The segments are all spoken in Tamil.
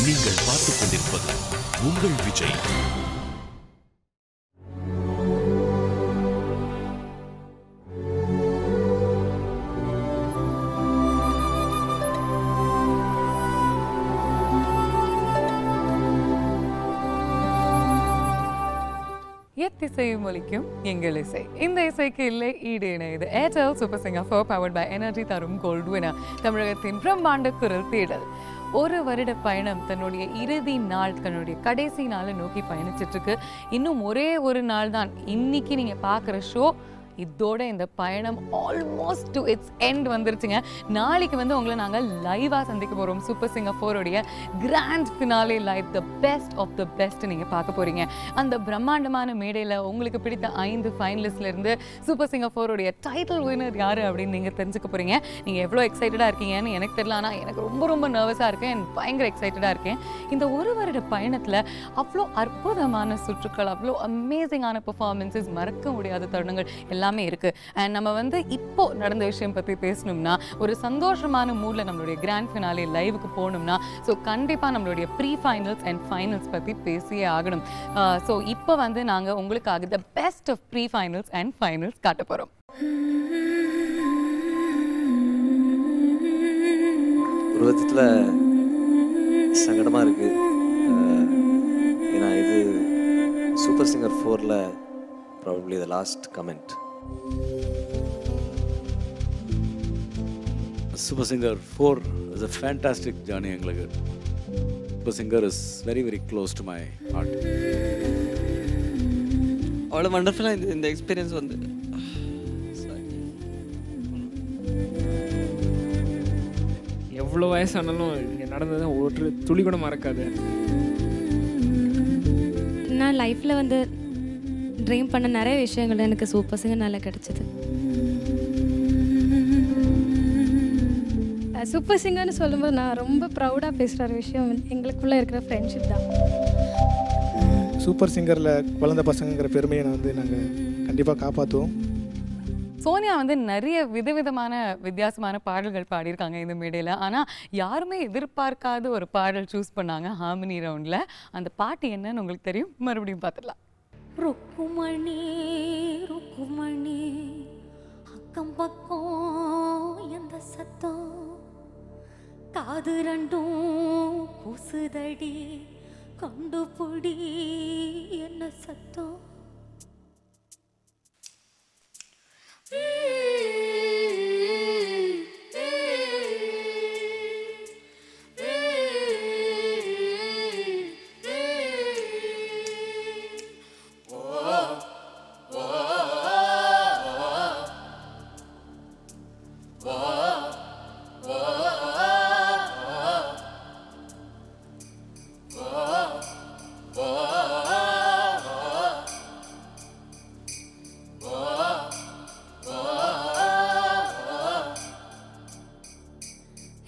நீங்கள் பார்த்துக் கொண்டிருப்பது உங்கள் விஜய். எத்திசையும் ஒலிக்கும் எங்கள் இசை. இந்த இசைக்கு இல்லை ஈடு இணையது. Airtel super singer 4 powered by energy தரும் கோல்டு வினர். தமிழகத்தின் பிரம்மாண்ட குரல் தேடல். ஒரு வருட பயணம் தன்னுடைய இறுதி நாள், தன்னுடைய கடைசி நாளை நோக்கி பயணிச்சிட்டு இருக்கு. இன்னும் ஒரே ஒரு நாள் தான். இன்னைக்கு நீங்க பார்க்குற ஷோ இதோட இந்த பயணம் ஆல்மோஸ்ட் டு இட்ஸ் எண்ட் வந்துருச்சுங்க. நாளைக்கு வந்து உங்களை நாங்கள் லைவாக சந்திக்க போகிறோம். Super singer 4 grand finale live, the best of the best நீங்கள் பார்க்க போகிறீங்க. அந்த பிரம்மாண்டமான மேடையில் உங்களுக்கு பிடித்த 5 ஃபைனலிஸ்ட்லேருந்து சூப்பர் சிங்கர் 4 டைட்டில் வினர் யார் அப்படின்னு நீங்கள் தெரிஞ்சுக்க போகிறீங்க. நீங்கள் எவ்வளோ எக்ஸைட்டடாக இருக்கீங்கன்னு எனக்கு தெரியல, ஆனால் எனக்கு ரொம்ப ரொம்ப நர்வஸாக இருக்கேன், எனக்கு பயங்கர எக்ஸைட்டடாக இருக்கேன். இந்த ஒரு வருட பயணத்தில் அவ்வளோ அற்புதமான சுற்றுக்கள், அவ்வளோ அமேசிங்கான பெர்ஃபார்மன்ஸஸ், மறக்க முடியாத தருணங்கள் எல்லாமே இருக்கு. அண்ட் நம்ம வந்து இப்போ நடந்த விஷயம் பற்றி பேசணும்னா, ஒரு சந்தோஷமான மூடில் நம்மளுடைய கிராண்ட் ஃபினாலே லைவுக்கு போகணும்னா, ஸோ கண்டிப்பாக நம்மளுடைய ப்ரீ ஃபைனல்ஸ் அண்ட் ஃபைனல்ஸ் பற்றி பேசியே ஆகணும். ஸோ இப்போ வந்து நாங்கள் உங்களுக்காக the best of pre finals and finals காட்ட போகிறோம். ஒரு விதத்தில் சங்கடமாக இருக்குது. ஏன்னா இது சூப்பர் சிங்கர் 4ல் probably the last comment. Super Singer 4 is a fantastic journey. Super Singer is very very close to my heart. அவ்வளோ வண்டர்ஃபுல்லாக இந்த எக்ஸ்பீரியன்ஸ் வந்து எவ்வளோ வயசானாலும் இங்கே நடந்தது ஒரு துளி கூட மறக்காது. நான் லைஃப்பில் வந்து ட்ரீம் பண்ண நிறைய விஷயங்கள் எனக்கு சூப்பர் சிங்கர் நல்லா கிடச்சிது. சூப்பர் சிங்கர்னு சொல்லும்போது நான் ரொம்ப ப்ரௌடாக பேசுகிற விஷயம் எங்களுக்குள்ளே இருக்கிற ஃப்ரெண்ட்ஷிப் தான். சூப்பர் சிங்கரில் குழந்தை பசங்கிற பெருமையை நாங்கள் கண்டிப்பாக காப்பாற்றுவோம். சோனியா வந்து நிறைய விதவிதமான வித்தியாசமான பாடல்கள் பாடியிருக்காங்க இந்த மேடையில். ஆனால் யாருமே எதிர்பார்க்காத ஒரு பாடல் சூஸ் பண்ணாங்க ஹார்மனி ரவுண்டில். அந்த பாட்டு என்னன்னு உங்களுக்கு தெரியும், மறுபடியும் பார்த்துடலாம். ருக்குமணி ருக்குமணி அக்கம் பக்கம் எந்த சத்தம், காது ரெண்டும் கூசுதடி, கண்டுபிடி என்ன சத்தம்.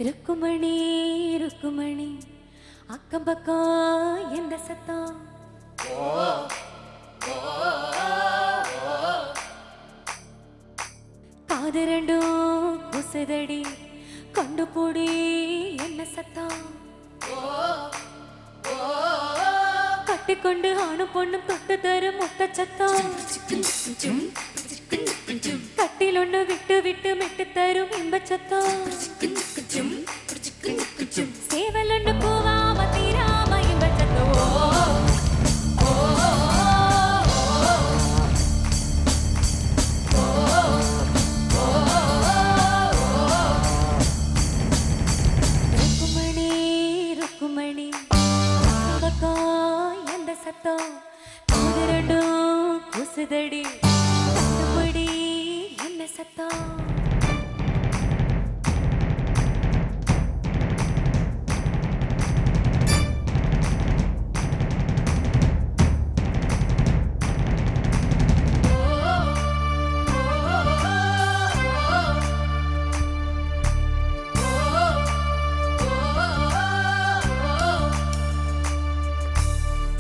ருக்குமணி ருக்குமணி அக்கம் பக்கம் எந்த சத்தம், காது ரெண்டும் குசுதடி, கண்டுபிடி என்ன சத்தம். கட்டிக்கொண்டு ஆணும் பொண்ணும் தொட்டு தரும் முத்த சத்தம், கட்டில் ஒன்று விட்டு விட்டு மெட்டு தரும் இன்ப சத்தம், சேவல் ஒன்று பூவாம தீராம இன்ப சத்தம். ருக்குமணி ருக்குமணி பக்கம் எந்த சத்தம், காது ரெண்டும் கூசுதடி, கண்டுபிடி என்ன சத்தம்.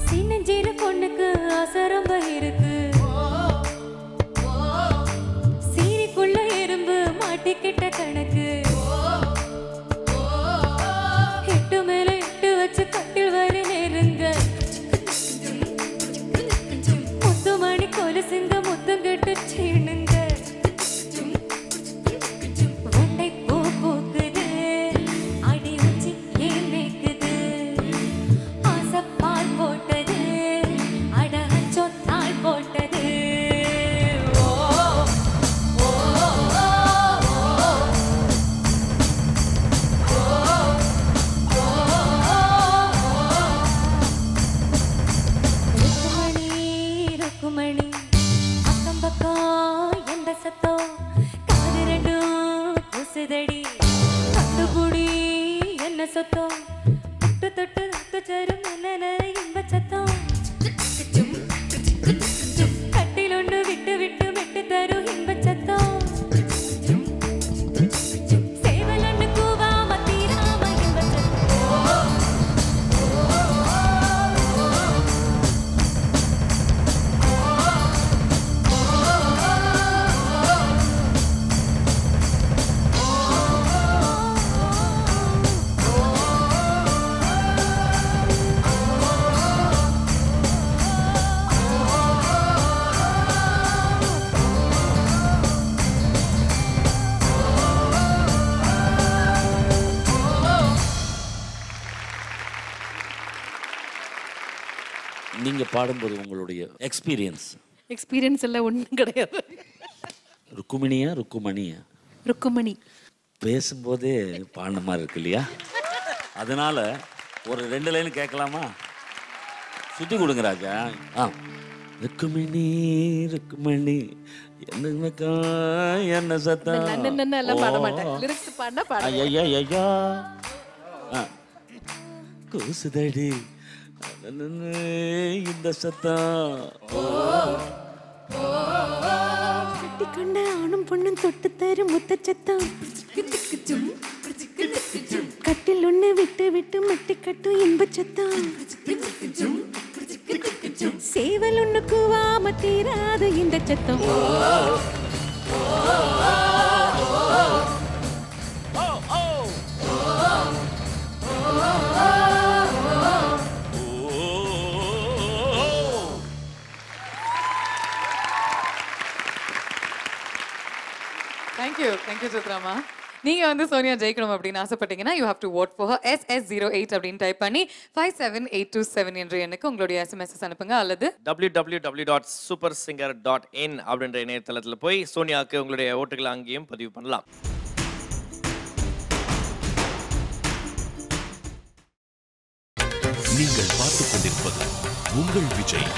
சின்னஞ்சிறு பொண்ணுக்கு ஆசரம்ப இருக்கு, சீரிக்குள்ள எறும்பு தரும் நல்ல இன்ப சத்தம் கட்டில் ஒன்று விட்டு விட்டு மெட்டு தரும் இன்ப சத்தம் சேவல் ஒன்று கூவாம தீராம இன்ப சத்தம் நீங்க பாடும்போது உங்களுடைய எக்ஸ்பீரியன்ஸ் எல்லாம் ஒன்றும் கிடையாது. ருக்குமணியா ருக்குமணி பேசும்போதே பாடின மாதிரி இருக்கு இல்லையா? அதனால ஒரு 2 லைன் கேட்கலாமா? சுத்தி கொடுங்க ராஜா. ருக்குமணி என்ன சத்தம் எல்லாம் பாட மாட்டேன். லிரிக்ஸ் பாடினா பாடுவேன். ஐயா கூசுதடி இந்த சத்தம் கட்டி கொண்ட ஆணும் பொண்ணும் தொட்டு தரும் முத்த சத்தம் கட்டில் ஒண்ணு விட்டு விட்டு மட்டி கட்டும் இன்ப சத்தம் சேவல் ஒண்ணு கூவாம தீராது இந்த சத்தம் Thank you சித்ராமா. நீங்க வந்து சோனியா ஜெயிக்கணும் அப்படின்னு ஆசைப்பட்டீங்கன்னா you have to vote for her. SS08 அப்படின்னு டைப் பண்ணி 57827 என்ற எண்ணுக்கு உங்களுடைய SMS அனுப்புங்க அல்லது www.supersinger.in அப்படின்ற இணையதளத்துல போய் சோனியாக்கு உங்களுடைய ஓட்டுகளை அங்கேயும் பதிவு பண்ணலாம். நீங்கள் பார்த்துக் கொண்டிருப்பது உங்கள் Vijay.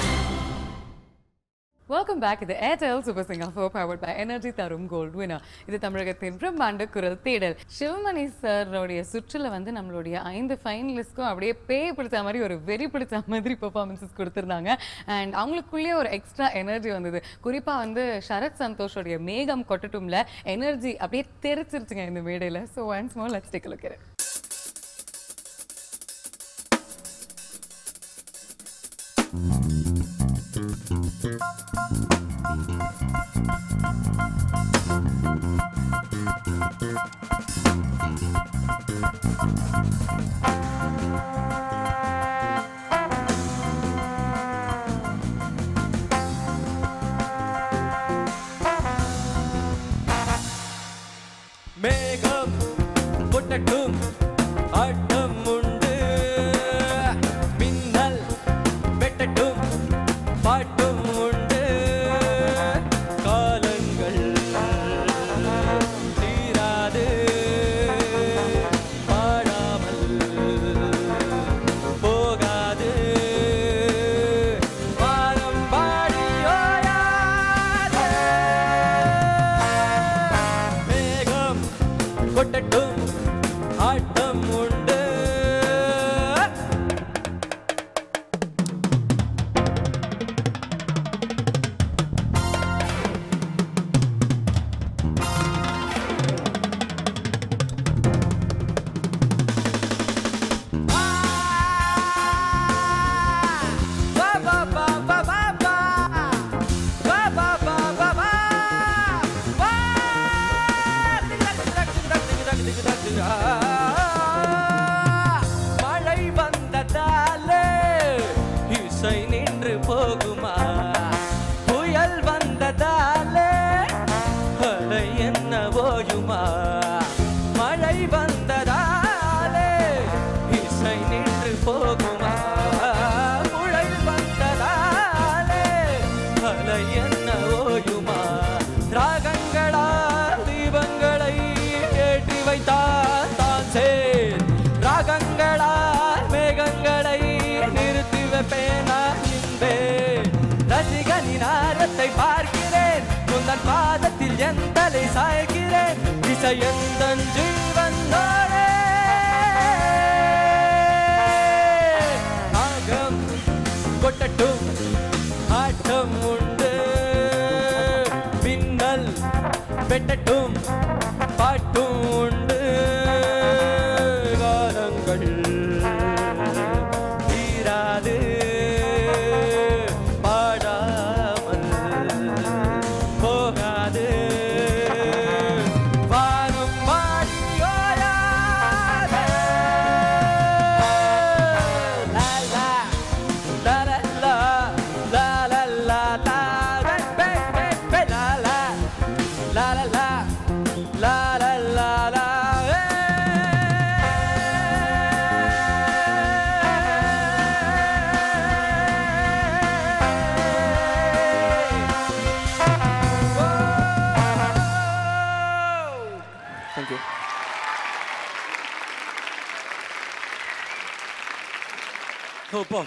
Welcome back to the Airtel Super Singer 4 powered by Energy Tharum Gold Winner. இது தமிழகத்தின் பிரம்மாண்ட குரல் தேடல். சிவமணி சாரோடைய சுற்றுல வந்து நம்மளுடைய 5 ஃபைனலிஸ்ட்க்கும் அப்படியே பேய் பிடிச்ச மாதிரி ஒரு வெறி பிடிச்ச மாதிரி பெர்ஃபார்மன்ஸஸ் கொடுத்துருந்தாங்க. அண்ட் அவங்களுக்குள்ளேயே ஒரு எக்ஸ்ட்ரா எனர்ஜி வந்தது. குறிப்பாக வந்து சரத் சந்தோஷோடைய மேகம் கொட்டட்டும்ல எனர்ஜி அப்படியே தெரிச்சிருச்சுங்க இந்த மேடையில். So once more let's take a look at it. மேகம் கொட்டட்டும் ஆட்டம் உண்டு மின்னல் வெட்டட்டும் பாட்டும் உண்டு காலங்கள் தீராது பாடாமல் போகாது வாரம் பாடி ஓயாதே மேகம் கொட்டட்டும் ஆட்டம் உண்டு மழை வந்ததாலே இசை நின்று போகுமா புயல் வந்ததாலே அலை என்ன ஓயுமா மழை வந்ததாலே இசை நின்று போகுமா புயல் வந்ததாலே அலை என்ன ஓயுமா ராகங்களா தீபங்களை ஏற்றி வைத்தான் தான் சேர் ராகங்களால் மேகங்களை நிறுத்தி வைப்பேனா இன்பே ரசிகனின் ஆரத்தை பார்க்கிறேன் உந்தன் பாதத்தில் என் தலை சாய்கிறேன் இசை எந்தன் ஜீவனோடே வெட்டட்டும் பாட்டும் உண்டு காலங்கள் தீராது பாடாமல் போகாது வானம் பாடி ஓயாதே லா லா லா லா லா லா லா லா பே பே பே லா லா லா லா லா லா லா லா லா Thank you. ஓப்பா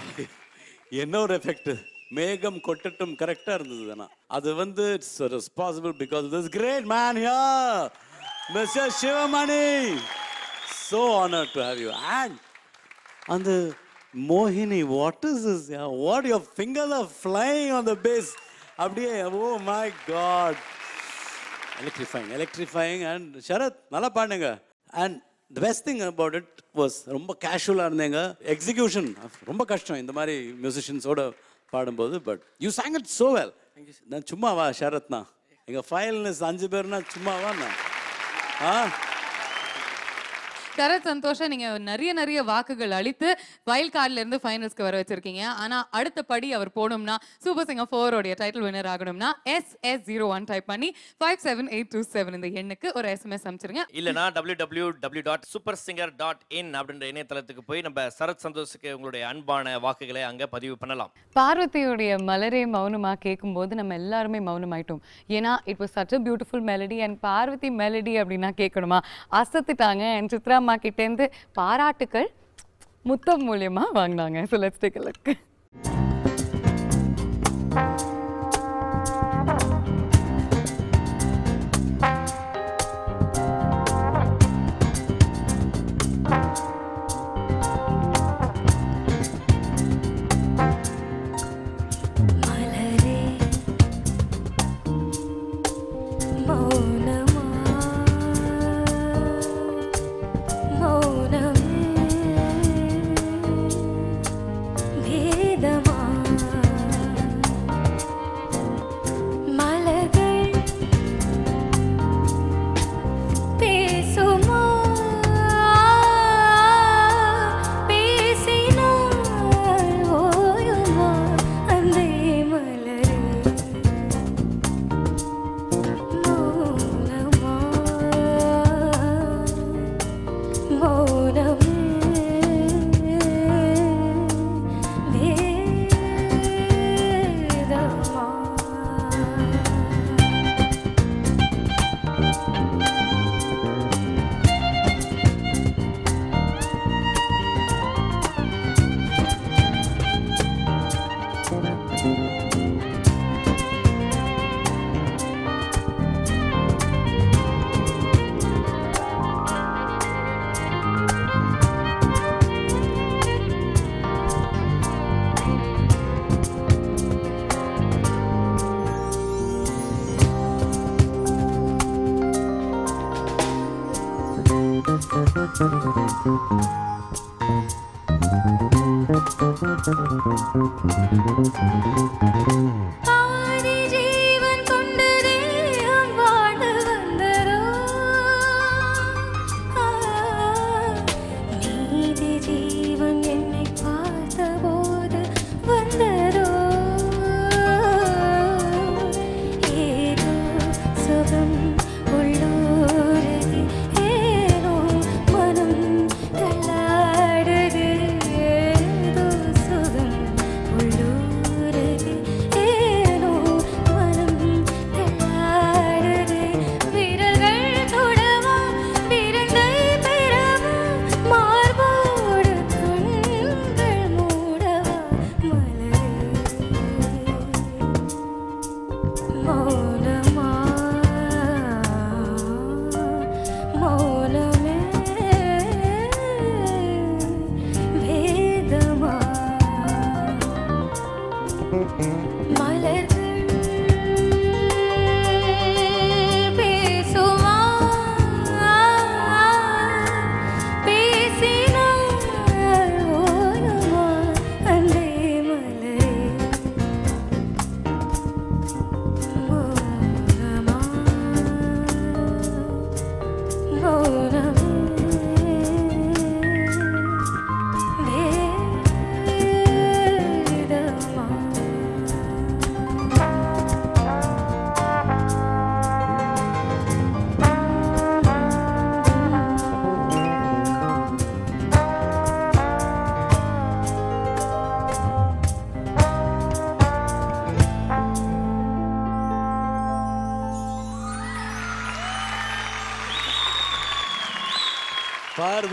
என்ன ஒரு எஃபெக்ட் மேகம் கொட்டட்டும் கரெக்டாக இருந்தது தானே அது வந்து it's responsible because this great man here mister Sivamani so honored to have you and அந்த மோகினி what is this what your fingers are flying on the bass அப்படியே oh my god electrifying and Sharad நல்லா பாடுங்க and the best thing about it was ரொம்ப கேஷுவலாக இருந்தீங்க எக்ஸிக்யூஷன் ரொம்ப கஷ்டம் இந்த மாதிரி மியூசிஷியன்ஸோட பாடும்போது but you sang it so well நான் சும்மாவா ஷரத்னா எங்கள் ஃபைனல்ஸ் 5 பேர்னா சும்மாவா நான் சரத் சந்தோஷா நீங்க நிறைய வாக்குகள் அளித்து வைல்ட் கார்ட்ல இருந்து ஃபைனல்ஸ்க்கு வர வச்சிருக்கீங்க. ஆனா அடுத்த படி அவர் போகணும்னா சூப்பர் சிங்கர் 4 உடைய டைட்டில் வின்னர் ஆகணும்னா SS01 டைப் பண்ணி 57827 இந்த எண்ணுக்கு ஒரு SMS அனுப்பிச்சிருங்க. இல்லனா www.supersinger.in அப்படின்ற இணையதளத்துக்கு போய் நம்ம சரத் சந்தோஷுக்கு உங்களுடைய அன்பான வாக்குகளை அங்க பதிவு பண்ணலாம். பார்வதியுடைய மலரே மௌனமா கேட்கும்போது நம்ம எல்லாருமே மௌனமாயிட்டோம். ஏன்னா it was such a beautiful melody and Parvathi melody அப்படின்னா கேட்கணுமா அசத்திட்டாங்க. and சித்ரா அம்மா கிட்டேருந்து பாராட்டுக்கள் முத்தம் மூலியமா வாங்கினாங்க. so let's take a look. மலர்கள் பேசுமா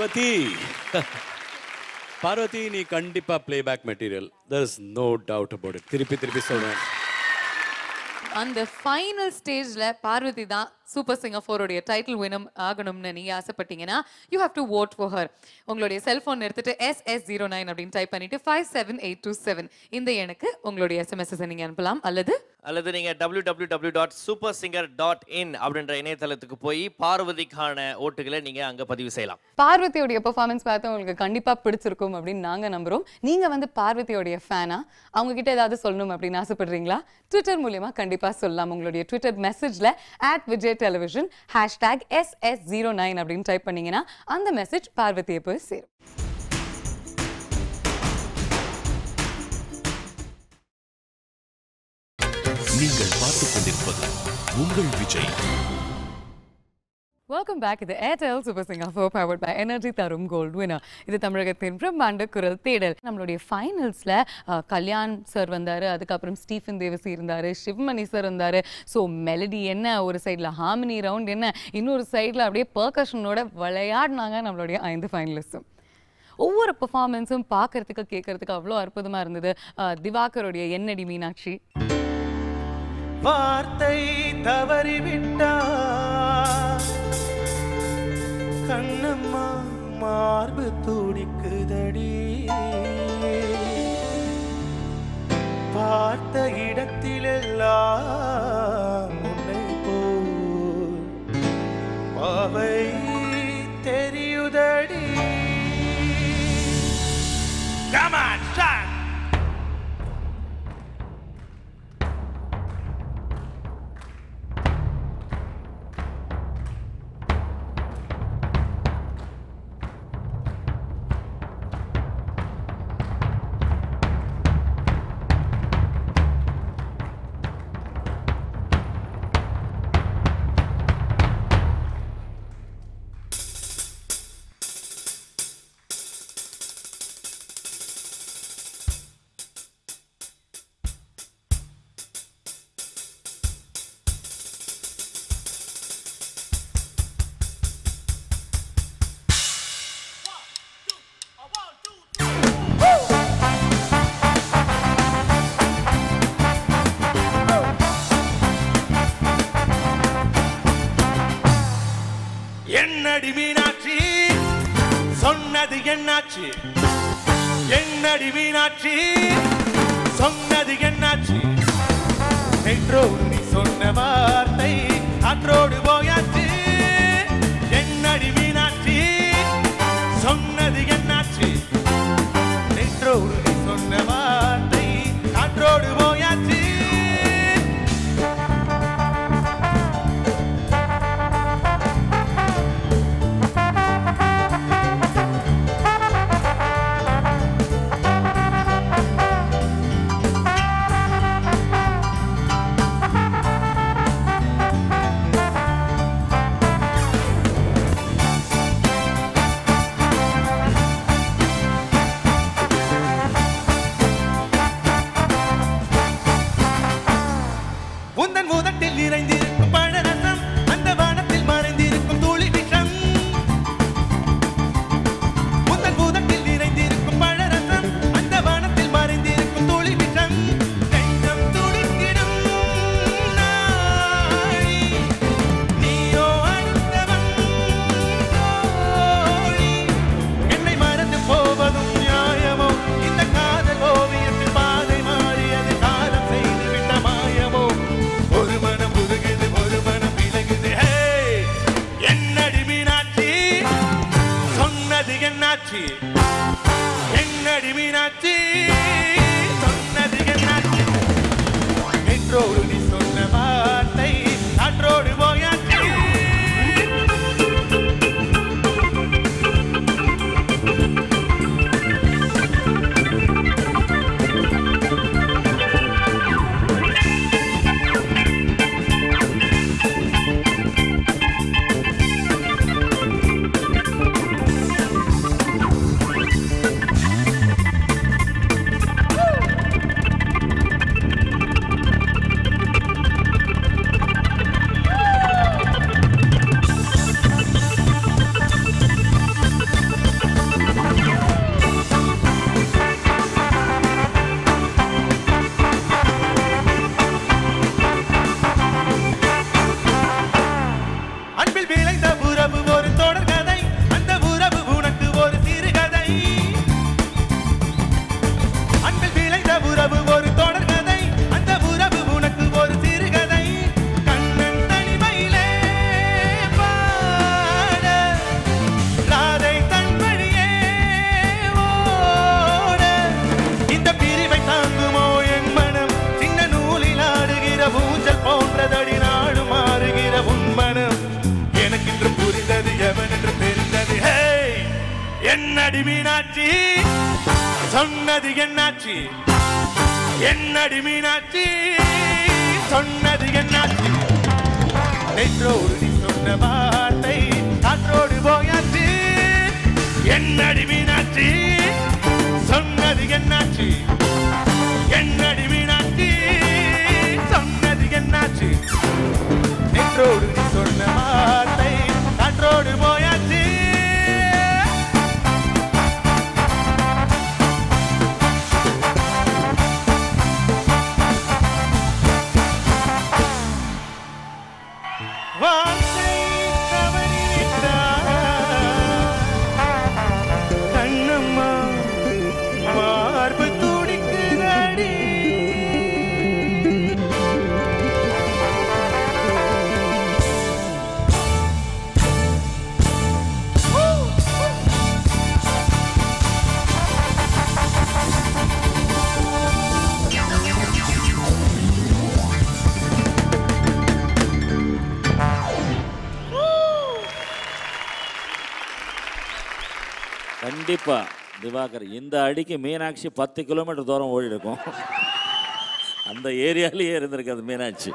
பார்வதி பார்வதி நீ கண்டிப்பா playback material. there is no doubt about it. திருப்பி சொல்றேன். அந்த ஃபைனல் ஸ்டேஜ்ல பார்வதி தான் சூப்பர் சிங்கர் 4 உடைய டைட்டில் வினம் ஆகணும்னு நீங்க ஆசைப்பட்டீங்கன்னா you have to vote for her. உங்களுடைய செல்போன் எடுத்துட்டு SS09 அப்படின்னு டைப் பண்ணிட்டு 57827 இந்த எண்ணுக்கு உங்களுடைய SMS நீங்க அனுப்பலாம். அல்லது நீங்க www.supersinger.in அப்படின்ற இணையதளத்துக்கு போய் பார்வதிக்கான ஓட்டுகளை நீங்க அங்க பதிவு செய்யலாம். பார்வதியோட பெர்ஃபார்மன்ஸ் பார்த்து உங்களுக்கு கண்டிப்பா பிடிச்சிருக்கும் அப்படின்னு நாங்க நம்புறோம். நீங்க வந்து பார்வதியோட ஃபேனா? அவங்க கிட்ட ஏதாவது சொல்லணும் அப்படின்னு ஆசைப்படுறீங்களா? ட்விட்டர் மூலமா கண்டிப்பா சொல்லலாம். உங்களுடைய ட்விட்டர் மெசேஜ்ல @vijaytelevision #SS09 அப்படின்னு டைப் பண்ணீங்கன்னா அந்த மெசேஜ் பார்வதியை போய் சேரும். நீங்கள் பார்த்துக் கொண்டிருப்பது உங்கள் Vijay. Welcome back to the Airtel Super Singer 4 powered by Energy Tharum Gold Winner. இது தமிழகத்தின் பிரம்மாண்ட குரல் தேடல். நம்மளுடைய ஃபைனல்ஸ்ல கல்யாண் சார் வந்தாரு, அதுக்கப்புறம் ஸ்டீஃபன் தேவசி இருந்தாரு, சிவமணி சார் இருந்தாரு. ஸோ மெலடி என்ன, ஒரு சைடில் ஹார்மனி ரவுண்ட் என்ன, இன்னொரு சைடில் அப்படியே பர்கஷனோட விளையாடினாங்க நம்மளுடைய 5 ஃபைனலிஸ்டும். ஒவ்வொரு பெர்ஃபார்மன்ஸும் பார்க்கறதுக்கு கேட்கறதுக்கு அவ்வளோ அற்புதமாக இருந்தது. திவாகருடைய என்னடி மீனாட்சி வார்த்தை தவறிவிட்டா கண்ணம்மா மார்பு துடிக்குதடி, பார்த்த இடத்திலெல்லாம் உன்னை போல் பாவை தெரியுதடி. Come on, start. என்னடி மீனாட்சி சொன்னது என்னாச்சு, என்னடி மீனாட்சி சொன்னது என்னாச்சு, நேற்றோடு நீ சொன்ன வார்த்தை அன்றோடு போயாச்சு. என்னடி மீனாட்சி சொன்னது என்னாச்சு, நேற்றோடு நீ சொன்ன வார்த்தை அன்றோடு போயாச்சு. என்னடி மீனாட்சி சொன்னது என்னாச்சு, நேற்றோடு நீ சொன்ன வார்த்தை அன்றோடு போயாச்சு. சொன்னது என்னாச்சு என்னடி மீனாட்சி சொன்னது என்னாச்சு நேற்றோடு நீ சொன்ன வார்த்தை காற்றோடு போயாச்சு என்னடி மீனாட்சி சொன்னது என்னாச்சு என்னடி மீனாட்சி சொன்னது என்னாச்சு நேற்றோடு நீ சொன்ன வார்த்தை காற்றோடு போயாச்சு கண்ணம்மா மார்பு துடிக்குதடி கண்டிப்பா திவாகர் இந்த அடிக்கு மீனாட்சி 10 கிலோமீட்டர் தூரம் ஓடி இருக்கும். அந்த ஏரியாலேயே இருந்திருக்கு அது மீனாட்சி.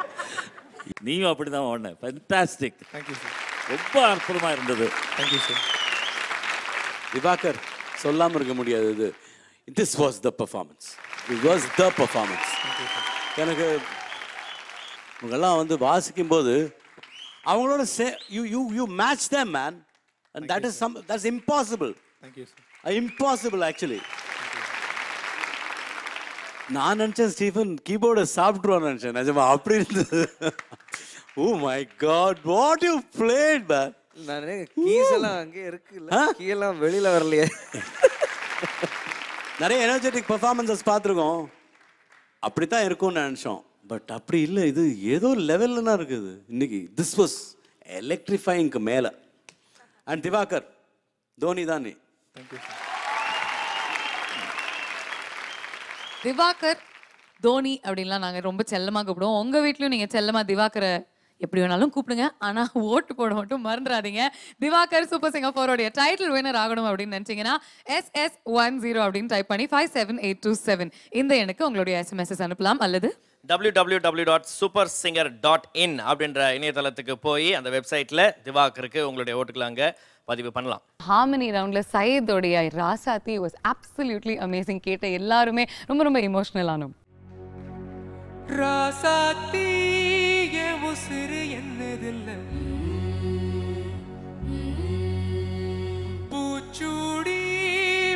நீயும் அப்படி தான் ஓடின. ஃபென்டாஸ்டிக். Thank you sir. ரொம்ப அற்புதமாக இருந்தது. Thank you sir. திவாகர் சொல்லாமல் இருக்க முடியாது. இது this was the performance. It was the performance. எனக்கு உங்கெல்லாம் வந்து வாசிக்கும் போது அவங்களோட you match them man and that's impossible. Thank you sir. Impossible actually. நான் நினச்சேன் ஸ்டீஃபன் கீபோர்டை சாப்பிட்ருவான்னு நினச்சேன். நிஜமா அப்படி இருந்தது. Oh my God what you played man. நான் கீஸ் எல்லாம் அங்கே இருக்குல்ல, கீ எல்லாம் வெளியில வரலையே. நிறைய எனர்ஜெட்டிக் பெர்ஃபார்மன்ஸஸ் பார்த்துருக்கோம். அப்படித்தான் இருக்கும்னு நினச்சோம். பட் அப்படி இல்லை. இது ஏதோ லெவல்லாம் இருக்குது இன்னைக்கு. திஸ் வாஸ் எலக்ட்ரிஃபைங்க்கு மேலே. அண்ட் திவாகர் தோனி தான் நீ. திவாகர் தோனி அப்படின்லாம் நாங்கள் ரொம்ப செல்லமாக கூப்பிடுவோம். உங்கள் வீட்லையும் நீங்கள் செல்லமாக திவாகரை எப்படி வேணாலும் கூப்பிடுங்க. ஆனால் ஓட்டு போட மட்டும் மறந்துடாதீங்க. Divakar super singer 4 title winner ஆகணும் அப்படின்னு நினச்சிங்கன்னா SS10 அப்படின்னு டைப் பண்ணி 57827 இந்த எண்ணுக்கு உங்களுடைய SMS அனுப்பலாம். அல்லது www.supersinger.in அப்படின்ற இணையதளத்துக்கு போய் அந்த வெப்சைட்டில் திவாகருக்கு உங்களுடைய ஓட்டுகளை அங்கே பதிவு பண்ணலாம். ஹார்மனி ரவுண்ட்ல சையதோடைய ராசாத்தி வாஸ் அப்சல்யூட்லி அமேசிங். கேட்ட எல்லாருமே ரொம்ப ரொம்ப எமோஷனல் ஆனோம். ராசாத்தி என் உசுறு என்னதில்ல, பூச்சூடி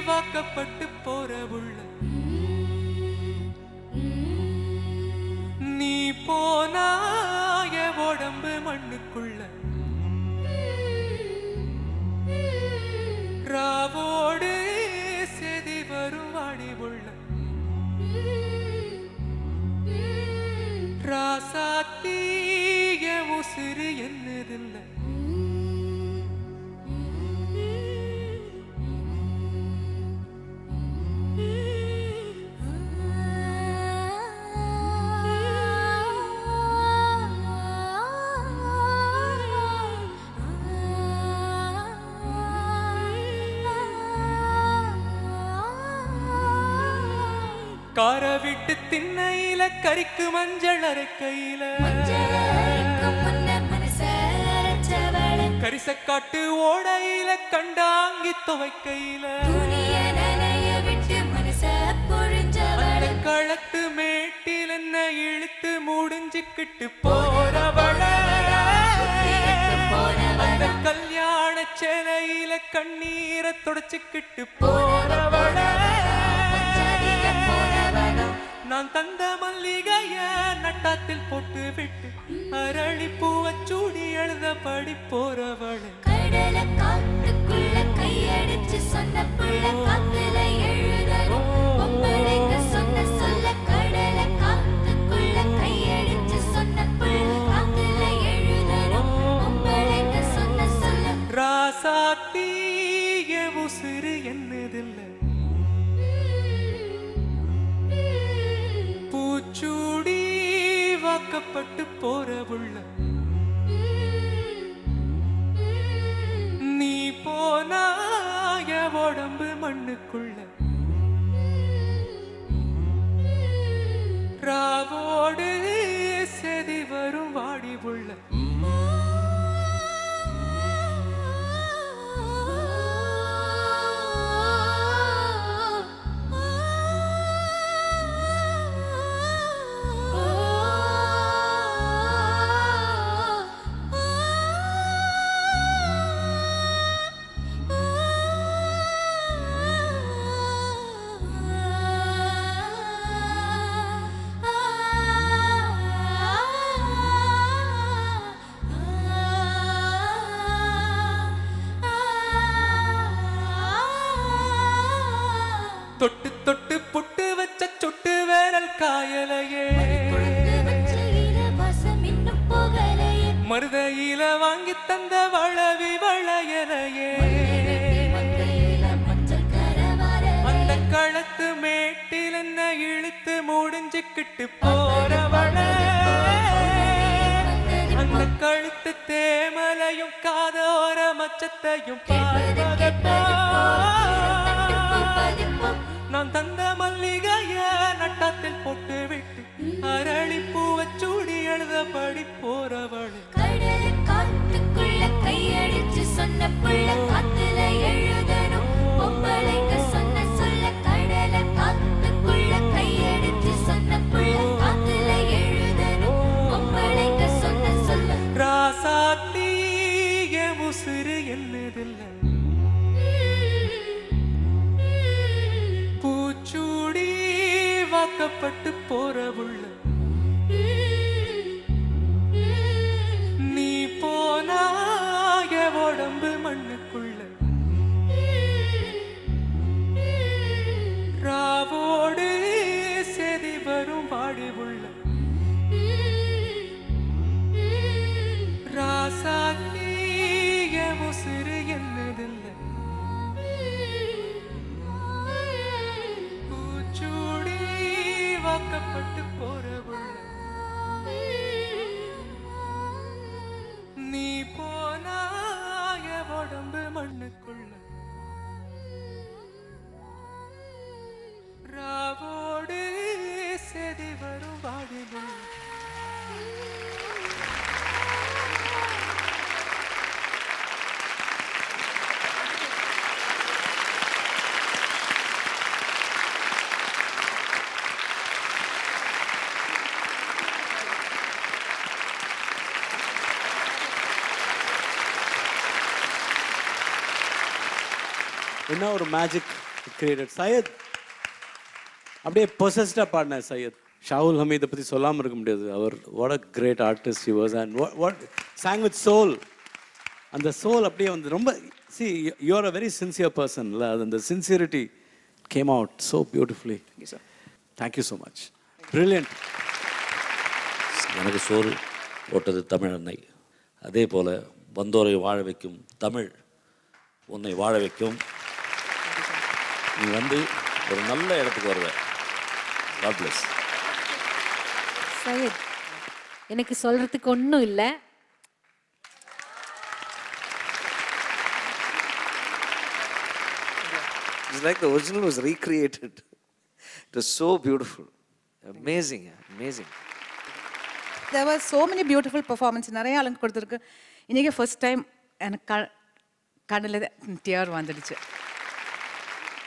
வாக்கப்பட்டு போற உள்ள, நீ போனா என் உடம்பு மண்ணுக்குள்ள, ராவோடு செதி வரும் வாடி உள்ள, ராசாத்தி என் உசுறு என்னதில்ல, கார விட்டு திண்ணையில கறிக்கு மஞ்சள் அரைக்கையில, கரிசக்காட்டு ஓடையில கண்டாங்கி துவைக்கையில, அந்த களத்து மேட்டில் என்ன இழுத்து முடிஞ்சுக்கிட்டு போறவள, அந்த கல்யாண சேலையில கண்ணீரை தொடச்சுக்கிட்டு போறவள, நான் தந்த மல்லிகைய நட்டாத்தில் போட்டு விட்டு அரளி பூவச்சூடி எழுத படி போறவள, கடல காத்துக்குள்ள கையடிச்சு சொன்ன புள்ள காத்துல எழுதணும் பொம்பளைங்க சொன்ன சொல்ல, கடல காத்துக்குள்ள கையடிச்சு சொன்ன புள்ள காத்துல எழுதணும் பொம்பளைங்க சொன்ன சொல்ல, ராசாத்தி என் உசுறு என்னதில்ல, பூச்சூடி வாக்கப்பட்டு போற உள்ள, நீ போனா என் உடம்பு மண்ணுக்குள்ள, மண்ணுக்குள்ள ராவோடு செதி வரும் வாடி உள்ள தொட்டு தொட்டு புட்டு வச்ச சொட்டு வேரல் காயலையே மருதையில வாங்கி தந்த வளவி வளையலையே அந்த களத்து மேட்டில் என்ன இழுத்து முடிஞ்சுக்கிட்டு போறவள அந்த கழுத்து தேமலையும் காதோர மச்சத்தையும் பார்ப்பதப்போ நான் தந்த மல்லிகைய நட்டத்தில் போட்டு விட்டு அரளி பூவை சூடி எழுதபடி போறவள் காட்டுக்குள்ள கையடிச்சு சொன்ன புள்ள காத்துல எழுதணும் பொம்பளைங்க சொன்ன சொல்ல கடல காட்டுக்குள்ள கையடிச்சு சொன்ன புள்ள காத்துல எழுதணும் பொம்பளைங்க சொன்ன சொல்ல ராசாத்தி என் உசுறு என்னதில்லை பூச்சூடி வாக்கப்பட்டு போறவுள்ள நீ போனாய உடம்பு மண்ணுக்குள்ள ராவோடு செதி வரும் வாடி உள்ள ராசாத்தி என் உசுறு என்னதில்லை வாக்கப்பட்டு போறவுள்ள நீ போனாய உடம்பு மண்ணுக்குள்ள ராவோடு செதி வரும் வாடிவுள்ள என்ன ஒரு மேஜிக் கிரியேட்டட் சையத் அப்படியே பொசஸ்டாக பாடினார் சையத் ஷாவுல் ஹமீதை பற்றி சொல்லாமல் இருக்க முடியாது அவர் what a great artist he was and what song with soul அந்த சோல் அப்படியே வந்து ரொம்ப see you are a very sincere person இல்லை அது அந்த sincerity came out so beautifully thank you so much brilliant. எனக்கு சோறு போட்டது தமிழ் அன்னை, அதே போல் வந்தோரை வாழ வைக்கும் தமிழ் உன்னை வாழ வைக்கும். நீ வந்து ஒரு நல்ல இடத்துக்கு வருவ. God bless. சையத், எனக்கு சொல்றதுக்கு ஒன்றும் இல்லை. It's like the original was recreated. It was so beautiful. Amazing, amazing. There were so many beautiful performances. நிறைய ஆளுங்க கொடுத்துருக்கு. இன்னைக்கு ஃபர்ஸ்ட் டைம் எனக்கு கண்ணில் டியர் வந்துடுச்சு.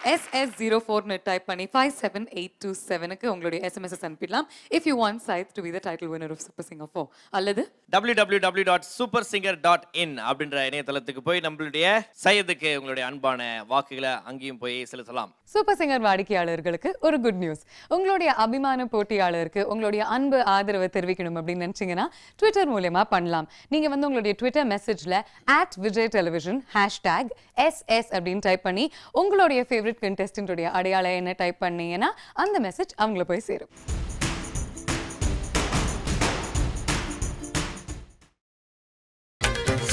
SS04 டைப் பண்ணி 57827க்கு உங்களுடைய SMS அனுப்பிடலாம். If you want Syed to be the title winner of Super Singer 4 அல்லது www.supersinger.in அப்படின்ற இணையதளத்துக்கு போய் நம்மளுடைய சையதுக்கு உங்களுடைய அன்பான வாக்குகளை அங்கேயும் போய் செலுத்தலாம். சூப்பர் சிங்கர் வாடிக்கையாளர்களுக்கு ஒரு குட் நியூஸ். உங்களுடைய அபிமான போட்டியாளருக்கு உங்களுடைய அன்பு ஆதரவை தெரிவிக்கணும் அப்படின்னு நினைச்சீங்கன்னா ட்விட்டர் மூலமா பண்ணலாம். நீங்க வந்து உங்களுடைய ட்விட்டர் மெசேஜ்ல @vijaytelevision #SS அப்படின்னு டைப் பண்ணி உங்களுடைய ஃபேவரட் கண்டெஸ்டன்டோட அடையாளம் என்ன டைப் பண்ணீங்கன்னா அந்த மெசேஜ் அவங்கள போய் சேரும்.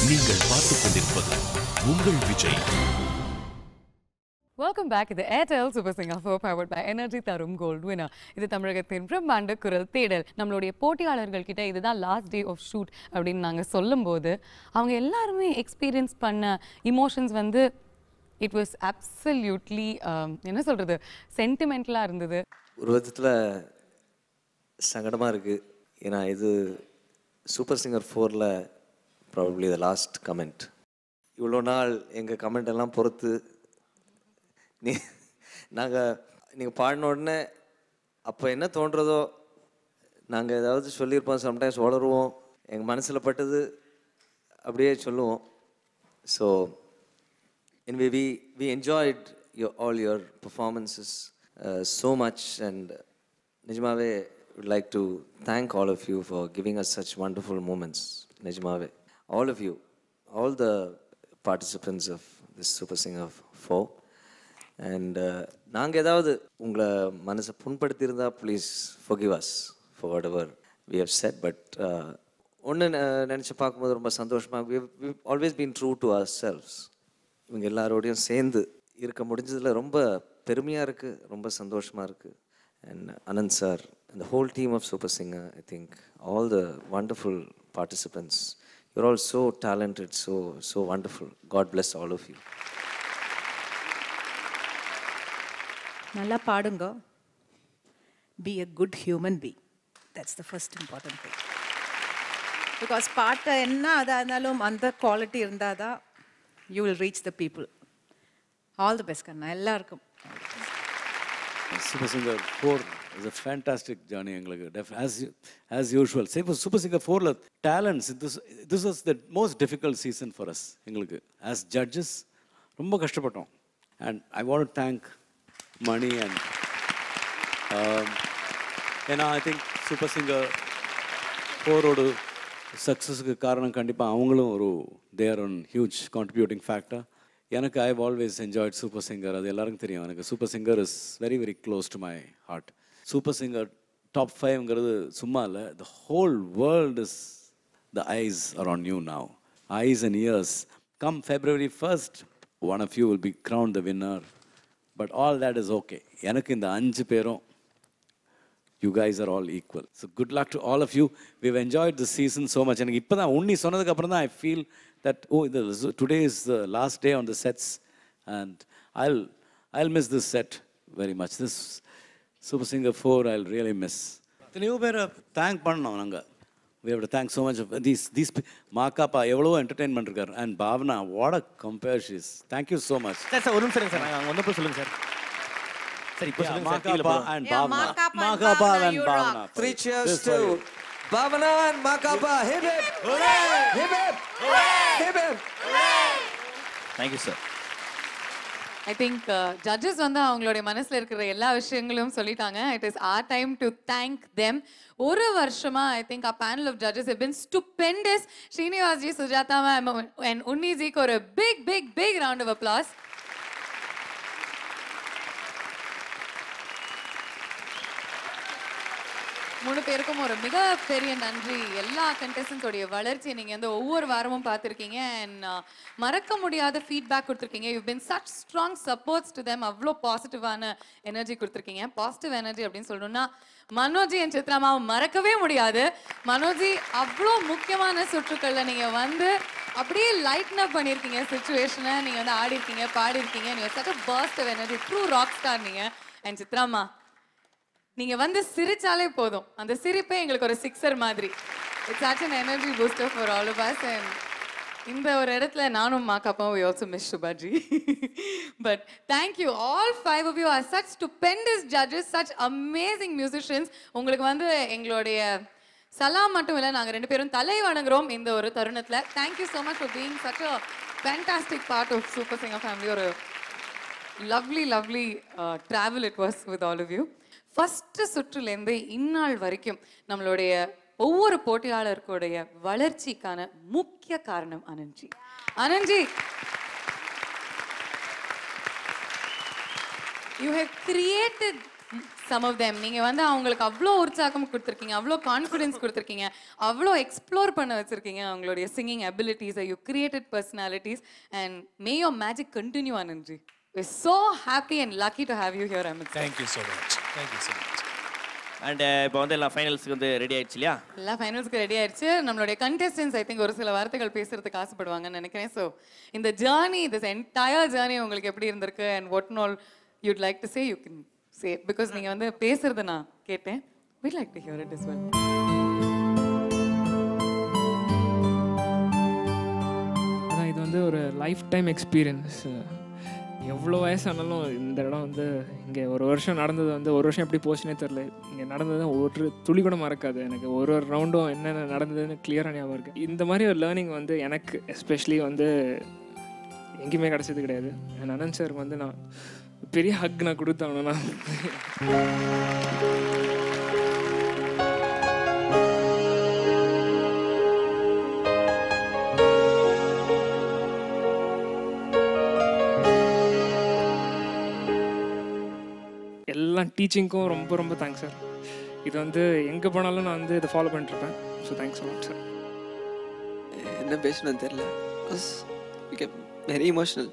நீங்கள் பார்த்துக் கொண்டிருப்பது உங்கள் Vijay. Welcome back to the Airtel Super Singer 4 powered by Energy Tharum Gold Winner. இது தமிழகத்தின் பிரம்மாண்ட குரல் தேடல். நம்மளுடைய போட்டியாளர்கள் கிட்ட இதுதான் லாஸ்ட் டே ஆஃப் ஷூட் அப்படின்னு நாங்கள் சொல்லும்போது அவங்க எல்லாருமே எக்ஸ்பீரியன்ஸ் பண்ண இமோஷன்ஸ் வந்து இட் வாஸ் அப்சல்யூட்லி என்ன சொல்கிறது சென்டிமெண்டலாக இருந்தது. ஒரு விதத்தில் சங்கடமாக இருக்குது. ஏன்னா இது சூப்பர் சிங்கர் 4ல் ப்ராபப்ளி த லாஸ்ட் கமெண்ட். இவ்வளோ நாள் எங்கள் கமெண்ட் எல்லாம் பொறுத்து நீங்கள் பாடின உடனே அப்போ என்ன தோன்றதோ நாங்கள் ஏதாவது சொல்லியிருப்போம். சம்டைம்ஸ் வளருவோம், எங்கள் மனசில் பட்டது அப்படியே சொல்லுவோம். So anyway, we enjoyed all your performances so much, and Nijmave would like to thank all of you for giving us such wonderful moments. Nijmave, all of you, all the participants of this Super Singer 4, and நாங்கள் ஏதாவது உங்களை மனசை புண்படுத்தியிருந்தா please forgive us for whatever we have said. But ஒன்று நினச்சி பார்க்கும்போது ரொம்ப சந்தோஷமாக, we've always been true to ourselves. இவங்க எல்லாரோடையும் சேர்ந்து இருக்க முடிஞ்சதில் ரொம்ப பெருமையாக இருக்குது, ரொம்ப சந்தோஷமாக இருக்குது. And Anand sir and the whole team of Super Singer, I think all the wonderful participants, you're all so talented, so wonderful. God bless all of you. நல்லா பாடுங்க. Be a good human being. That's the first important thing. Because பாட்டு என்ன அதாக இருந்தாலும் அந்த குவாலிட்டி இருந்தால் தான் you will reach the people. All the best கண்ணா எல்லாருக்கும். Super Singer 4 is a fantastic journey எங்களுக்கு. As usual. Super Singer 4ல talents, this was the most difficult season for us எங்களுக்கு. As judges ரொம்ப கஷ்டப்பட்டோம். And I want to thank Mani and I think Super Singer 4ஓட சக்ஸஸுக்கு காரணம் கண்டிப்பாக அவங்களும் ஒரு their own huge contributing factor. எனக்கு I have always enjoyed super singer. அது எல்லாருக்கும் தெரியும். எனக்கு super singer is very very close to my heart. Super singer top 5ங்கிறது சும்மா இல்லை. The whole world is the eyes are on you now. Eyes and ears. Come February 1st, one of you will be crowned the winner. But all that is okay. எனக்கு இந்த 5 பேரும் you guys are all equal. So good luck to all of you. We've enjoyed this season so much. எனக்கு இப்போ தான் உன்னி சொன்னதுக்கு அப்புறம் தான் I feel that today is the last day on the sets, and I'll miss this set very much. This Super Singer 4 I'll really miss. எத்தனையோ பேரை தேங்க் பண்ணோம் நாங்கள். We have to thank so much of these Ma Ka Pa எவ்வளோ என்டர்டெயின்மெண்ட் இருக்கார். And Bhavana, what a compare she is. Thank you so much. Sir ஒரு நிமிஷம் சார், அங்கே வந்தப்போ சொல்லுங்கள் சார். சார் இப்போ சொல்லுங்கள் sir. Ma Ka Pa and Bhavana. Maakappa and Bhavana. 3 cheers to Bhavana and Maakappa. Hip hip. Hooray! Hip hip. Hip hip. Thank you sir. I think judges வந்து அவங்களுடைய மனசில் இருக்கிற எல்லா விஷயங்களும் சொல்லிட்டாங்க. It is our time to thank them. ஒரு வருஷமா I think our panel of judges have been stupendous. Srinivas ji, Sujatha ma'am and Unni ஜிக்கு ஒரு big round of applause. மூணு பேருக்கும் ஒரு மிகப்பெரிய நன்றி. எல்லா கண்டெஸ்டன்ஸோடைய வளர்ச்சியை நீங்கள் வந்து ஒவ்வொரு வாரமும் பார்த்துருக்கீங்க. அண்ட் மறக்க முடியாத ஃபீட்பேக் கொடுத்துருக்கீங்க. You been such strong supports to them. அவ்வளோ பாசிட்டிவான எனர்ஜி கொடுத்துருக்கீங்க. பாசிட்டிவ் எனர்ஜி அப்படின்னு சொல்லணும்னா மனோஜி அண்ட் சித்ராமாவை மறக்கவே முடியாது. மனோஜி அவ்வளோ முக்கியமான சுற்றுக்களில் நீங்கள் வந்து அப்படியே லைட்ன் அப் பண்ணியிருக்கீங்க சிச்சுவேஷனை. நீங்கள் வந்து ஆடி இருக்கீங்க, பாடிருக்கீங்க. நீங்கள் such a burst of energy, true rock star நீங்கள். அண்ட் சித்ராமா, நீங்க வந்து சிரிச்சாலே போதும், அந்த சிரிப்பே எங்களுக்கு ஒரு சிக்ஸர் மாதிரி. It's such an energy booster for all of us. And இந்த ஒரு இடத்துல நானும் மாக்காப்பாவும் we also miss Shubhaji. But thank you, all 5 of you are such stupendous judges, such amazing musicians. உங்களுக்கு வந்து எங்களுடைய சலாம் மட்டும் இல்லை, நாங்கள் 2 பேரும் தலை வணங்குறோம் இந்த ஒரு தருணத்தில். Thank you so much for being such a fantastic part of Super Singer family. ஒரு lovely travel it was with all of you. First சுற்றுலேருந்து இந்நாள் வரைக்கும் நம்மளுடைய ஒவ்வொரு போட்டியாளருக்குடைய வளர்ச்சிக்கான முக்கிய காரணம் Ananthji. Ananthji, you have created some of them. நீங்கள் வந்து அவங்களுக்கு அவ்வளோ உற்சாகம் கொடுத்துருக்கீங்க, அவ்வளோ கான்ஃபிடென்ஸ் கொடுத்துருக்கீங்க, அவ்வளோ எக்ஸ்ப்ளோர் பண்ண வச்சுருக்கீங்க அவங்களுடைய சிங்கிங் அபிலிட்டிஸை. You created personalities and may your magic continue Ananthji. We're so happy and lucky to have you here, Amit. Thank you so much. Thank you so much. And இப்போ வந்து எல்லாம் ஃபைனல்ஸ்க்கு வந்து ரெடி ஆயிடுச்சு இல்லையா? எல்லா ஃபைனல்ஸ்க்கு ரெடி ஆயிடுச்சு. நம்மளுடைய கண்டெஸ்டன்ஸ் ஐ திங்க் ஒரு சில வார்த்தைகள் பேசுறதுக்கு ஆசைப்படுவாங்கன்னு நினைக்கிறேன். ஸோ இந்த ஜேர்னி, திஸ் என்டையர் ஜேர்னி உங்களுக்கு எப்படி இருந்திருக்கு and what all யூட் like to say you can say, because நீங்கள் வந்து பேசுறதை நான் கேட்டேன். we'd like to hear it as well. அதான் இது வந்து ஒரு லைஃப் டைம் எக்ஸ்பீரியன்ஸ். எவ்வளோ வயசானாலும் இந்த இடம் வந்து இங்கே ஒரு வருஷம் நடந்தது வந்து ஒரு வருஷம் எப்படி போச்சுன்னே தெரில. இங்கே நடந்தது ஒரு துளி கூட மறக்காது. எனக்கு ஒரு ரவுண்டும் என்னென்ன நடந்ததுன்னு கிளியராக ஞாபகம் இருக்குது. இந்த மாதிரி ஒரு லேர்னிங் வந்து எனக்கு எஸ்பெஷலி வந்து எங்கேயுமே கிடச்சது கிடையாது. என் அனந்த் சார் வந்து நான் பெரிய ஹக் நான் கொடுத்தாங்கண்ணா. எல்லாம் டீச்சிங்க்கும் ரொம்ப ரொம்ப தேங்க்ஸ் சார். இது வந்து எங்கே போனாலும் நான் வந்து இதை ஃபாலோ பண்ணிட்டுருப்பேன். So thanks lot sir. என்ன பேசணும்னு தெரியல, வெரி இமோஷனல்.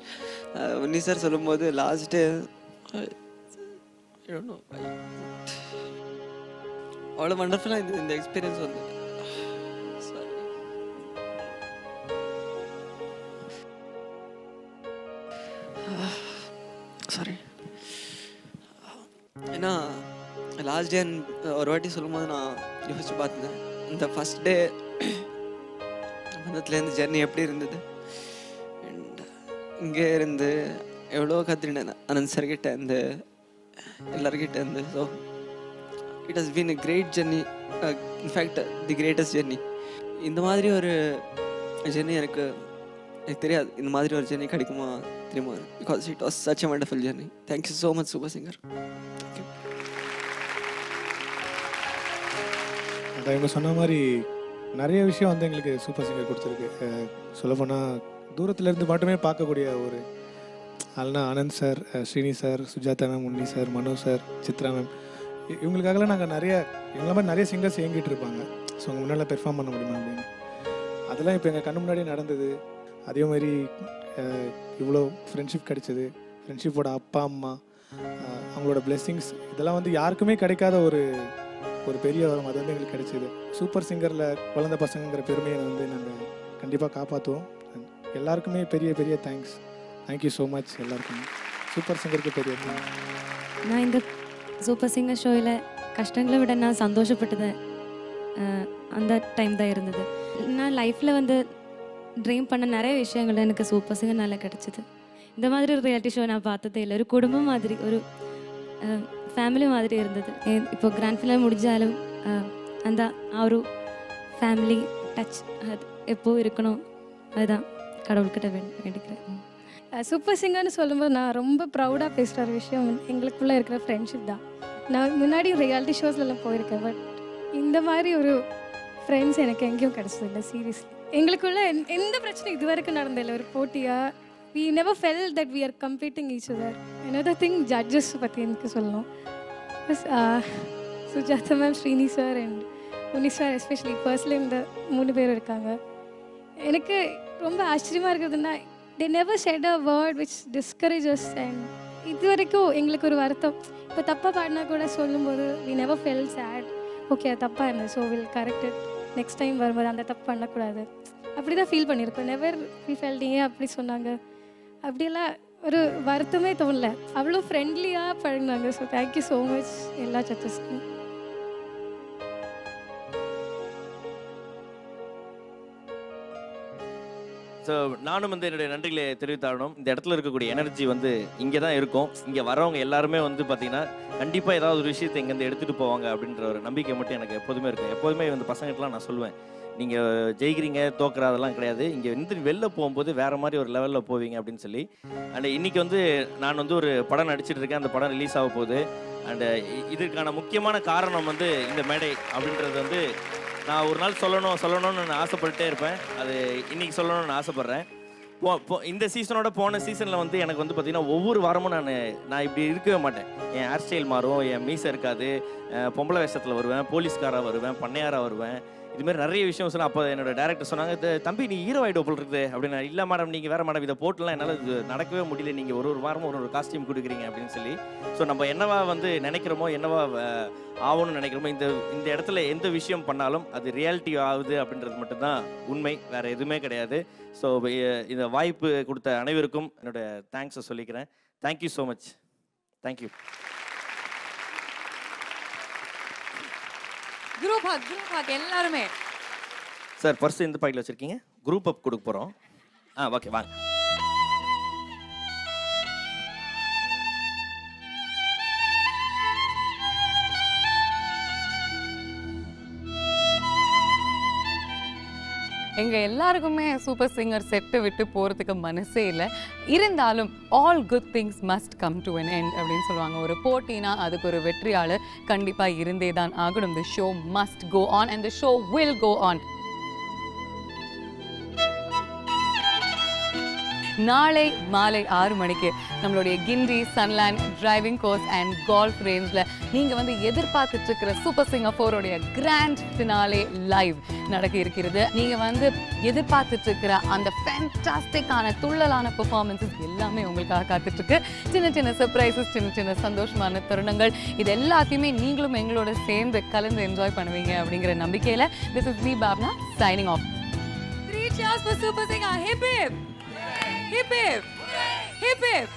உன்னி சார் சொல்லும்போது லாஸ்ட்டு அவ்வளோ வண்டர்ஃபுல்லாக இந்த எக்ஸ்பீரியன்ஸ் வந்து சாரி. ஏன்னா லாஸ்ட் டே ஒரு வாட்டி சொல்லும்போது நான் யோசிச்சு பார்த்துருந்தேன், இந்த ஃபஸ்ட் டே பந்தத்துலேருந்து ஜெர்னி எப்படி இருந்தது. அண்ட் இங்கே இருந்து எவ்வளோ கற்றுக்கிட்டேன் அனந்த் சார்கிட்ட இருந்து எல்லார்கிட்ட இருந்து. So it has been a great journey, in fact the greatest journey. இந்த மாதிரி ஒரு ஜெர்னி எனக்கு தெரியாது, இந்த மாதிரி ஒரு ஜெர்னி கிடைக்குமா தெரியுமா, because it was such a wonderful journey. Thank you so much super singer. அதான் இவங்க சொன்ன மாதிரி நிறைய விஷயம் வந்து எங்களுக்கு சூப்பர் சிங்கர் கொடுத்துருக்கு. சொல்லப்போனால் தூரத்துலேருந்து மட்டுமே பார்க்கக்கூடிய ஒரு ஆள்னா Anand sir, Srini sir, Sujatha ma'am, Unni sir, Mano sir, Chithra ma'am, இவங்களுக்காகலாம் நாங்கள் எங்களை மாதிரி நிறைய சிங்கர்ஸ் இயங்கிட்டு இருப்பாங்க. ஸோ உங்கள் முன்னால் பெர்ஃபார்ம் பண்ண முடியுமா அப்படின்னு. அதெல்லாம் இப்போ எங்கள் கண்ணு முன்னாடியே நடந்தது. அதே மாதிரி இவ்வளோ ஃப்ரெண்ட்ஷிப் கிடைச்சது, ஃப்ரெண்ட்ஷிப்போட அப்பா அம்மா அவங்களோட பிளெஸ்ஸிங்ஸ், இதெல்லாம் வந்து யாருக்குமே கிடைக்காத ஒரு பெரிய வரம். அது வந்து எங்களுக்கு கிடைச்சிது. சூப்பர் சிங்கரில் குழந்தை பசங்கிற பெருமையை வந்து நாங்கள் கண்டிப்பாக காப்பாற்றுவோம். எல்லாருக்குமே பெரிய பெரிய தேங்க்ஸ். தேங்க்யூ ஸோ மச் எல்லாருக்குமே. சூப்பர் சிங்கருக்கு பெரிய தேங்க்ஸ். நான் இந்த சூப்பர் சிங்கர் ஷோவில் கஷ்டங்களை விட நான் சந்தோஷப்பட்டது அந்த டைம் தான் இருந்தது. நான் லைஃப்பில் வந்து ட்ரீம் பண்ண நிறைய விஷயங்கள் எனக்கு சூப்பர் சிங்கர்னால கிடச்சிது. இந்த மாதிரி ஒரு ரியாலிட்டி ஷோ நான் பார்த்ததே இல்லை. ஒரு குடும்பம் மாதிரி, ஒரு ஃபேமிலி மாதிரி இருந்தது. இப்போ கிராண்ட் ஃபினாலே முடிஞ்சாலும் அந்த ஒரு ஃபேமிலி டச் அது எப்போ இருக்கணும், அதுதான் கடவுள்கிட்ட வேண்டிக்கிறேன். சூப்பர் சிங்கர்னு சொல்லும்போது நான் ரொம்ப ப்ரௌடாக பேசுகிற ஒரு விஷயம் எங்களுக்குள்ளே இருக்கிற ஃப்ரெண்ட்ஷிப் தான். நான் முன்னாடி ரியாலிட்டி ஷோஸ்லாம் போயிருக்கேன், பட் இந்த மாதிரி ஒரு ஃப்ரெண்ட்ஸ் எனக்கு எங்கேயும் கிடச்சதில்லை. சீரியஸ்லி எங்களுக்குள்ள எந்த பிரச்சனையும் இது வரைக்கும் நடந்தில்லை. ஒரு போட்டியாக we never felt that we are competing each other. Another thing, judges பற்றி எனக்கு சொல்லணும். Sujatha ma'am, Srini sir and Unni sir especially personally இந்த 3 பேர் இருக்காங்க. எனக்கு ரொம்ப ஆச்சரியமாக இருக்கிறதுனா they never said a word which discourages us. and இது வரைக்கும் எங்களுக்கு ஒரு வருத்தம், இப்போ தப்பாக பாடினா கூட சொல்லும்போது we never felt sad. Okay தப்பாக இருந்தது, so will correct it, next time வரும்போது அந்த தப்பு பண்ணக்கூடாது, அப்படி தான் ஃபீல் பண்ணியிருக்கோம். நெவர் we felt ஏன் அப்படி சொன்னாங்க அப்படியெல்லாம் ஒரு வருத்தமே தோணல. அவ்வளோ ஃப்ரெண்ட்லியாக பழகினாங்க. ஸோ தேங்க்யூ ஸோ மச் எல்லா ஜட்ஜஸ்க்கும். ஸோ நானும் வந்து என்னுடைய நன்றிகளை தெரிவித்தாகணும். இந்த இடத்துல இருக்கக்கூடிய எனர்ஜி வந்து இங்கே தான் இருக்கும். இங்கே வரவங்க எல்லாருமே வந்து பார்த்தீங்கன்னா கண்டிப்பாக ஏதாவது ஒரு விஷயத்தை இங்கேருந்து எடுத்துகிட்டு போவாங்க அப்படின்ற ஒரு நம்பிக்கை மட்டும் எனக்கு எப்போதுமே இருக்கும். எப்போதுமே வந்து பசங்கள்லாம் நான் சொல்லுவேன், நீங்கள் ஜெயிக்கிறீங்க தோக்குற அதெல்லாம் கிடையாது, இங்கே வந்து வெளில போகும்போது வேறு மாதிரி ஒரு லெவலில் போவீங்க அப்படின்னு சொல்லி. அண்ட் இன்றைக்கி வந்து நான் வந்து ஒரு படம் நடிச்சிட்டு இருக்கேன், அந்த படம் ரிலீஸ் ஆக போகுது. அண்டு இதற்கான முக்கியமான காரணம் வந்து இந்த மேடை அப்படின்றது வந்து நான் ஒரு நாள் சொல்லணும்னு நான் ஆசைப்பட்டுட்டே இருப்பேன். அது இன்றைக்கி சொல்லணும்னு நான் ஆசைப்பட்றேன். இந்த சீசனோட போன சீசனில் வந்து எனக்கு வந்து பார்த்திங்கன்னா ஒவ்வொரு வாரமும் நான் இப்படி இருக்கவே மாட்டேன். என் ஹேர் ஸ்டைல் மாறும், என் மீசை இருக்காது, பொம்பளை வேஷத்தில் வருவேன், போலீஸ்காராக வருவேன், பண்ணையாராக வருவேன். இதுமாதிரி நிறைய விஷயம் சொன்னால் அப்போ என்னோட டேரக்டர் சொன்னாங்க தம்பி நீ ஹீரோ ஆகிடும் போல் இருக்குது அப்படின்னு. இல்லை மேடம் நீங்கள் வேறு மேடம் இதை போட்டுலாம் என்னால் இது நடக்கவே முடியல, நீங்கள் ஒரு வாரமும் ஒரு காஸ்டியூம் கொடுக்குறீங்க அப்படின்னு சொல்லி. ஸோ நம்ம என்னவா வந்து நினைக்கிறோமோ, என்னவா ஆகணும்னு நினைக்கிறோமோ, இந்த இடத்துல எந்த விஷயம் பண்ணாலும் அது ரியாலிட்டி ஆகுது அப்படின்றது மட்டும்தான் உண்மை, வேறு எதுவுமே கிடையாது. ஸோ இந்த வாய்ப்பு கொடுத்த அனைவருக்கும் என்னோட தேங்க்ஸை சொல்லிக்கிறேன். Thank you so much. Thank you. Group hug எல்லாருமே. சார் பர்ஸ் எந்த பாக்கெட்டில் வச்சுருக்கீங்க? குரூப் அப் கொடுக்க போகிறோம். ஓகே வாங்க. எங்கள் எல்லாருக்குமே சூப்பர் சிங்கர் செட்டை விட்டு போகிறதுக்கு மனசே இல்லை. இருந்தாலும் all good things must come to an end அப்படின்னு சொல்லுவாங்க. ஒரு போட்டினா அதுக்கு ஒரு வெற்றியாளர் கண்டிப்பாக இருந்தே தான் ஆகணும். The show must go on and the show will go on. நாளை மாலை 6 மணிக்கு நம்மளுடைய Guindy sunland driving course and golf ரேஞ்சில் நீங்கள் வந்து எதிர்பார்த்துட்டு இருக்கிற super singer 4 grand finale live நடக்க இருக்கிறது. நீங்கள் வந்து எதிர்பார்த்துட்டு இருக்கிற அந்த ஃபேண்டாஸ்டிக்கான துள்ளலான பெர்ஃபார்மன்ஸஸ் எல்லாமே உங்களுக்காக காத்துட்ருக்கு. சின்ன சின்ன சர்ப்ரைசஸ், சின்ன சின்ன சந்தோஷமான தருணங்கள், இது எல்லாத்தையுமே நீங்களும் எங்களோட சேர்ந்து கலந்து என்ஜாய் பண்ணுவீங்க அப்படிங்கிற நம்பிக்கையில் திஸ் இஸ் மீ பாப்னா signing off. 3 cheers for Super Singer. Hip hip! Hip hip! Hip hip!